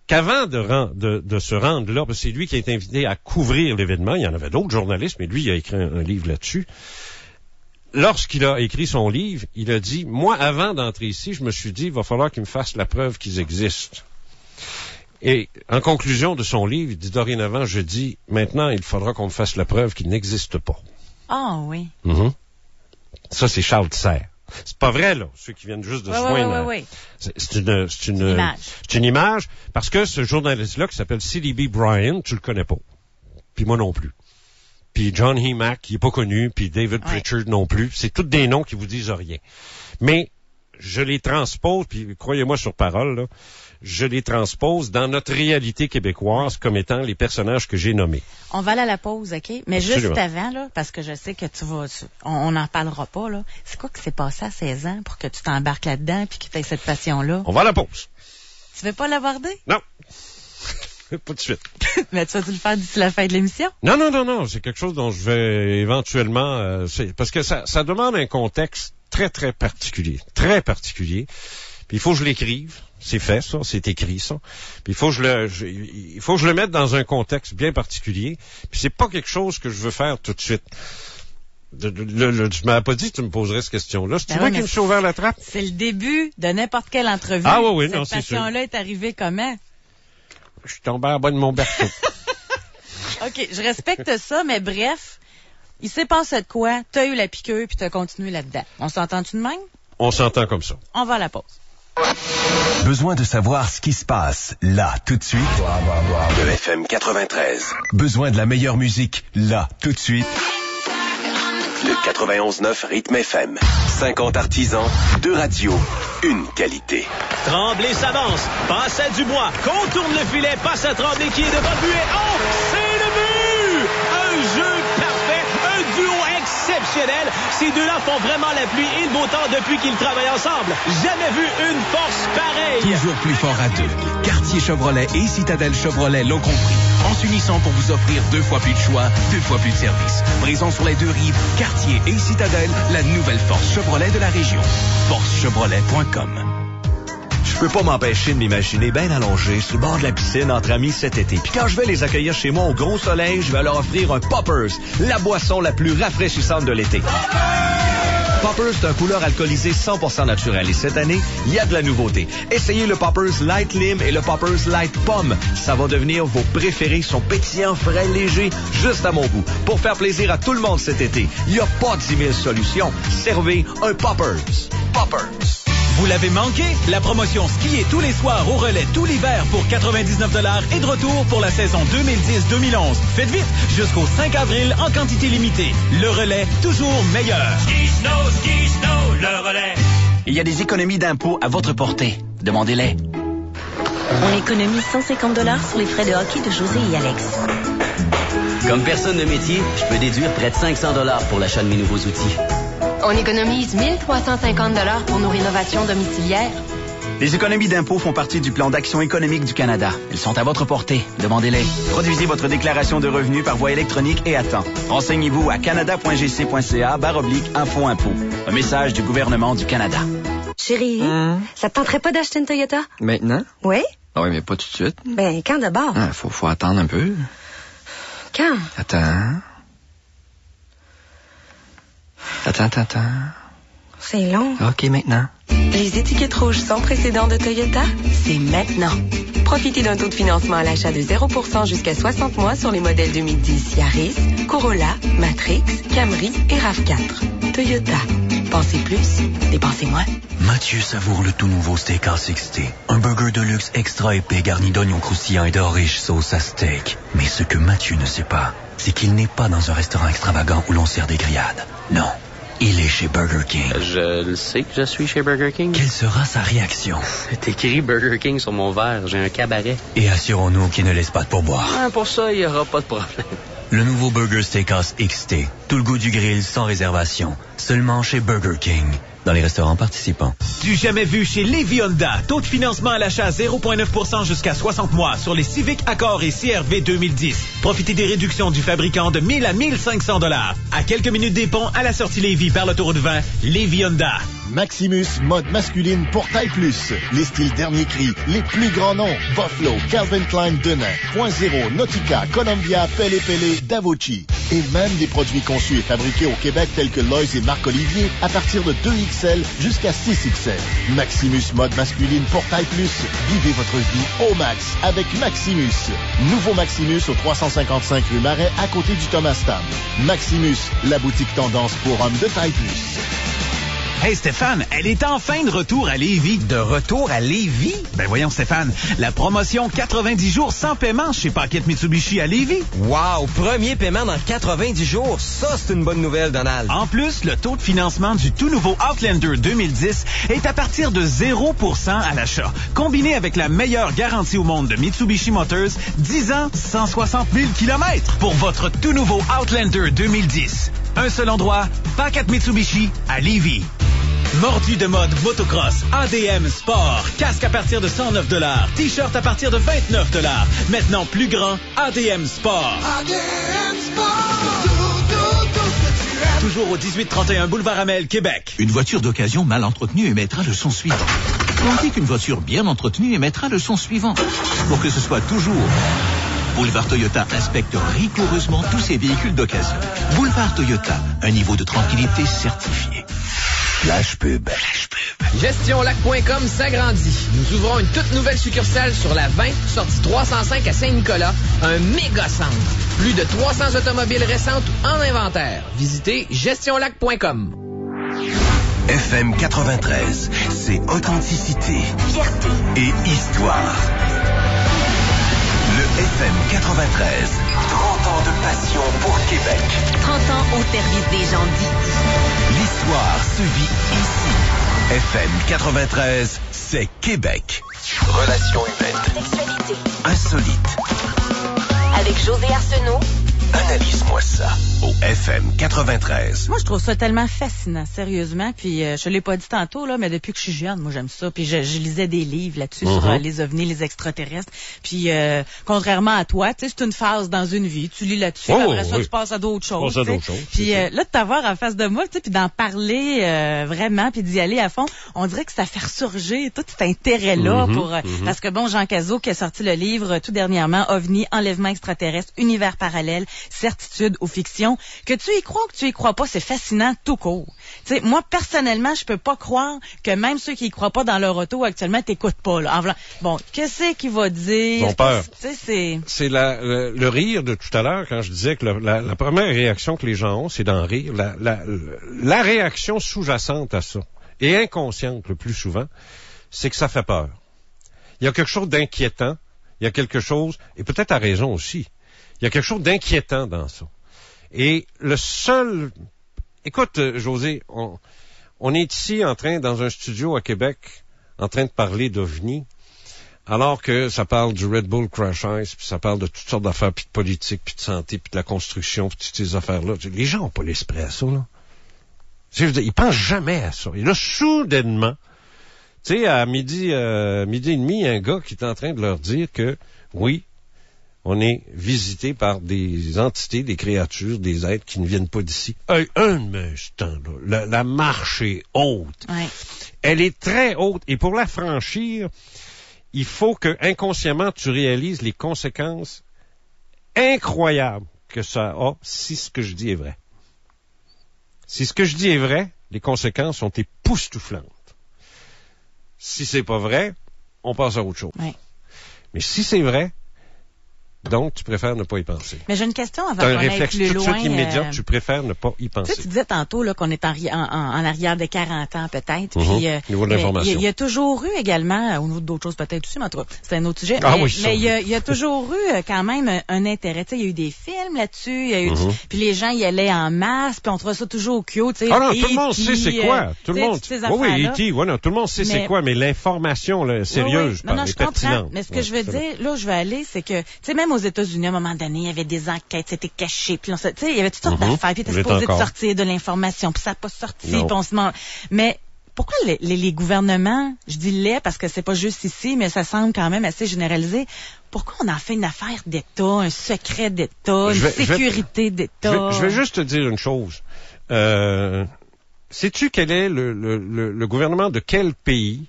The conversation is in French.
qu'avant de se rendre là, parce que c'est lui qui a été invité à couvrir l'événement, il y en avait d'autres journalistes, mais lui, il a écrit un livre là-dessus. Lorsqu'il a écrit son livre, il a dit, moi, avant d'entrer ici, je me suis dit, il va falloir qu'il me fasse la preuve qu'ils existent. Et en conclusion de son livre, il dit, dorénavant, je dis, maintenant, il faudra qu'on me fasse la preuve qu'ils n'existent pas. Ah oui. Mm-hmm. Ça, c'est Charles Serre. C'est pas vrai, là, ceux qui viennent juste de se joindre. Oui. C'est une image, parce que ce journaliste-là, qui s'appelle C.D.B. Bryan, tu le connais pas. Puis moi non plus. Puis John E. Mack, qui est pas connu, puis David Pritchard non plus. C'est tous des noms qui vous disent rien. Mais je les transpose, puis croyez-moi sur parole, là, je les transpose dans notre réalité québécoise comme étant les personnages que j'ai nommés. On va aller à la pause, OK? Mais Absolument. Juste avant, là, parce que je sais que on n'en parlera pas, là. C'est quoi qui s'est passé à 16 ans pour que tu t'embarques là-dedans puis que tu aies cette passion-là? On va à la pause. Tu veux pas l'aborder? Non. Pas de suite. Mais tu vas-tu le faire d'ici la fin de l'émission? Non. C'est quelque chose dont je vais éventuellement... parce que ça demande un contexte très, très particulier. Très particulier. Puis il faut que je l'écrive. C'est fait, ça. C'est écrit, ça. Puis il faut que je le mette dans un contexte bien particulier. Puis c'est pas quelque chose que je veux faire tout de suite. Tu m'avais pas dit que tu me poserais cette question-là. C'est toi qui me suis ouvert la trappe? C'est le début de n'importe quelle entrevue. Ah oui, non, c'est sûr. Cette passion-là est arrivée comment? Je suis tombé en bas de mon berceau. OK, je respecte ça, mais bref, il s'est passé de quoi? T'as eu la piqûre puis t'as continué là-dedans. On s'entend-tu de même? On s'entend comme ça. On va à la pause. Besoin de savoir ce qui se passe, là, tout de suite. Le FM 93. Besoin de la meilleure musique, là, tout de suite. Le 91.9 Rythme FM. 50 artisans, 2 radios, une qualité. Tremblay s'avance, passe à Dubois, contourne le filet, passe à Tremblay qui est devant le but et oh, c'est le but! Un jeu parfait, un duo exceptionnel. Ces deux-là font vraiment la pluie et le beau temps depuis qu'ils travaillent ensemble. Jamais vu une force pareille. Toujours plus fort à deux. Quartier Chevrolet et Citadelle Chevrolet l'ont compris. En s'unissant pour vous offrir 2 fois plus de choix, 2 fois plus de services. Présent sur les 2 rives, Quartier et Citadelle, la nouvelle force Chevrolet de la région. ForceChevrolet.com. Je peux pas m'empêcher de m'imaginer bien allongé sur le bord de la piscine entre amis cet été. Puis quand je vais les accueillir chez moi au gros soleil, je vais leur offrir un Poppers, la boisson la plus rafraîchissante de l'été. Poppers, c'est un couleur alcoolisé 100% naturel. Et cette année, il y a de la nouveauté. Essayez le Poppers Light Lime et le Poppers Light Pomme. Ça va devenir vos préférés. Ils sont pétillants, frais, légers, juste à mon goût. Pour faire plaisir à tout le monde cet été, il n'y a pas 10 000 solutions. Servez un Poppers. Poppers. Vous l'avez manqué? La promotion skier tous les soirs au relais tout l'hiver pour 99$ est de retour pour la saison 2010-2011. Faites vite, jusqu'au 5 avril en quantité limitée. Le relais, toujours meilleur. Ski Snow, le relais. Il y a des économies d'impôts à votre portée. Demandez-les. On économise 150$ sur les frais de hockey de José et Alex. Comme personne de métier, je peux déduire près de 500$ pour l'achat de mes nouveaux outils. On économise 1350$ pour nos rénovations domiciliaires. Les économies d'impôts font partie du plan d'action économique du Canada. Elles sont à votre portée. Demandez-les. Produisez votre déclaration de revenus par voie électronique et à temps. Renseignez-vous à canada.gc.ca/info-impôts. Un message du gouvernement du Canada. Chérie, ça te tenterait pas d'acheter une Toyota? Maintenant? Oui. Ah oui, mais pas tout de suite. Ben, quand d'abord? Faut attendre un peu. Quand? Attends. C'est long. OK, maintenant. Les étiquettes rouges sans précédent de Toyota, c'est maintenant. Profitez d'un taux de financement à l'achat de 0% jusqu'à 60 mois sur les modèles 2010 Yaris, Corolla, Matrix, Camry et RAV4. Toyota. Pensez plus, dépensez moins. Mathieu savoure le tout nouveau Steakhouse XT. Un burger de luxe extra épais garni d'oignons croustillants et de riche sauce à steak. Mais ce que Mathieu ne sait pas, c'est qu'il n'est pas dans un restaurant extravagant où l'on sert des grillades. Non, il est chez Burger King. Je le sais que je suis chez Burger King. Quelle sera sa réaction? C'est écrit Burger King sur mon verre. J'ai un cabaret. Et assurons-nous qu'il ne laisse pas de pourboire. Pour ça, il n'y aura pas de problème. Le nouveau Burger Steakhouse XT. Tout le goût du grill sans réservation. Seulement chez Burger King. dans les restaurants participants. Du jamais vu chez Lévis Honda. Taux de financement à l'achat 0,9% jusqu'à 60 mois sur les Civic, Accord et CR-V 2010. Profitez des réductions du fabricant de 1000 à 1500 $. À quelques minutes des ponts, à la sortie Lévis par l'autoroute 20, Lévis Honda. Maximus, mode masculine pour taille plus. Les styles dernier cri, les plus grands noms. Buffalo, Calvin Klein, Denain, .0, Nautica, Columbia, Pele Pele, Davucci. Et même des produits conçus et fabriqués au Québec tels que Lois et Marc Olivier à partir de 2XL jusqu'à 6XL. Maximus, mode masculine pour taille plus. Vivez votre vie au max avec Maximus. Nouveau Maximus au 355 rue Marais à côté du Thomas Tam. Maximus, la boutique tendance pour hommes de taille plus. Hey Stéphane, elle est enfin de retour à Lévis. De retour à Lévis? Ben voyons Stéphane, la promotion 90 jours sans paiement chez Paquette Mitsubishi à Lévis. Wow, premier paiement dans 90 jours, ça c'est une bonne nouvelle Donald. En plus, le taux de financement du tout nouveau Outlander 2010 est à partir de 0% à l'achat. Combiné avec la meilleure garantie au monde de Mitsubishi Motors, 10 ans, 160 000 km pour votre tout nouveau Outlander 2010. Un seul endroit, Paquette Mitsubishi à Lévis. Mordu de mode motocross, ADM Sport. Casque à partir de 109 $. T-shirt à partir de 29 $. Maintenant plus grand, ADM Sport. ADM Sport. Toujours au 1831 Boulevard Amel, Québec. Une voiture d'occasion mal entretenue émettra le son suivant. Tandis qu'une voiture bien entretenue émettra le son suivant. Pour que ce soit toujours... Boulevard Toyota inspecte rigoureusement tous ses véhicules d'occasion. Boulevard Toyota, un niveau de tranquillité certifié. Flash pub. GestionLac.com s'agrandit. Nous ouvrons une toute nouvelle succursale sur la 20, sortie 305 à Saint-Nicolas, un méga centre. Plus de 300 automobiles récentes en inventaire. Visitez GestionLac.com. FM 93, c'est authenticité, fierté et histoire. Le FM 93, 30 ans de passion pour Québec. 30 ans au service des gens d'ici. L'histoire se vit ici. FM 93, c'est Québec. Relations humaines. Sexualité. Insolite. Avec José Arsenault. Analyse-moi ça au FM 93. Moi, je trouve ça tellement fascinant, sérieusement. Puis, je l'ai pas dit tantôt, là, mais depuis que je suis jeune, moi, j'aime ça. Puis, je lisais des livres là-dessus sur les ovnis, les extraterrestres. Puis, contrairement à toi, tu sais, c'est une phase dans une vie. Tu lis là-dessus, après ça, tu passes à d'autres choses. Puis, là, de t'avoir en face de moi, tu sais, puis d'en parler vraiment, puis d'y aller à fond, on dirait que ça fait ressurgir tout cet intérêt-là parce que, bon, Jean Cazot qui a sorti le livre tout dernièrement, OVNI, enlèvement extraterrestre, univers parallèle, certitude ou fiction, que tu y crois ou que tu y crois pas, c'est fascinant tout court. Tu sais, moi, personnellement, je peux pas croire que même ceux qui y croient pas dans leur auto actuellement t'écoutent pas, là. Bon, qu'est-ce qu'il va dire? Ils ont peur. C'est le rire de tout à l'heure, quand je disais que la première réaction que les gens ont, c'est d'en rire. La réaction sous-jacente à ça, et inconsciente le plus souvent, c'est que ça fait peur. Il y a quelque chose d'inquiétant, il y a quelque chose, et peut-être à raison aussi, il y a quelque chose d'inquiétant dans ça. Et le seul... Écoute, José, on est ici dans un studio à Québec, en train de parler d'OVNI, alors que ça parle du Red Bull Crash Ice, puis ça parle de toutes sortes d'affaires, puis de politique, puis de santé, puis de la construction, puis toutes ces affaires-là. Les gens n'ont pas l'esprit à ça, là. Ils pensent jamais à ça. Et là, soudainement, tu sais, à midi et demi, il y a un gars qui est en train de leur dire que, oui, on est visité par des entités, des créatures, des êtres qui ne viennent pas d'ici. Un instant, là, la marche est haute. Ouais. Elle est très haute. Et pour la franchir, il faut que inconsciemment tu réalises les conséquences incroyables que ça a si ce que je dis est vrai. Si ce que je dis est vrai, les conséquences sont époustouflantes. Si c'est pas vrai, on passe à autre chose. Ouais. Mais si c'est vrai, donc, tu préfères ne pas y penser. Mais j'ai une question avant qu'on aille plus loin. un réflexe tout de suite immédiat, tu préfères ne pas y penser. Tu sais, tu disais tantôt là, qu'on est en arrière de 40 ans peut-être. Puis, niveau de l'information. Il y a toujours eu également, ou d'autres choses peut-être aussi, mais en tout cas, c'est un autre sujet. Ah, mais il y a toujours eu quand même un intérêt. Tu sais, il y a eu des films là-dessus, il y a eu puis les gens y allaient en masse, puis on trouvait ça toujours cute. Tu sais, ah non, tout le monde sait c'est quoi. Tout le monde. Oui, E.T., non, tout le monde sait c'est quoi, mais l'information là, sérieuse, je comprends. Mais ce que je veux dire, là où je veux aller, c'est que, tu sais, même aux États-Unis, à un moment donné, il y avait des enquêtes, c'était caché, puis tu sais, il y avait toutes sortes d'affaires, puis t'es supposé de sortir de l'information, puis ça n'a pas sorti, puis on se demande. Mais pourquoi les gouvernements, je dis les parce que c'est pas juste ici, mais ça semble quand même assez généralisé, pourquoi on en fait une affaire d'État, un secret d'État, une sécurité d'État? Je vais juste te dire une chose. Sais-tu quel est le gouvernement de quel pays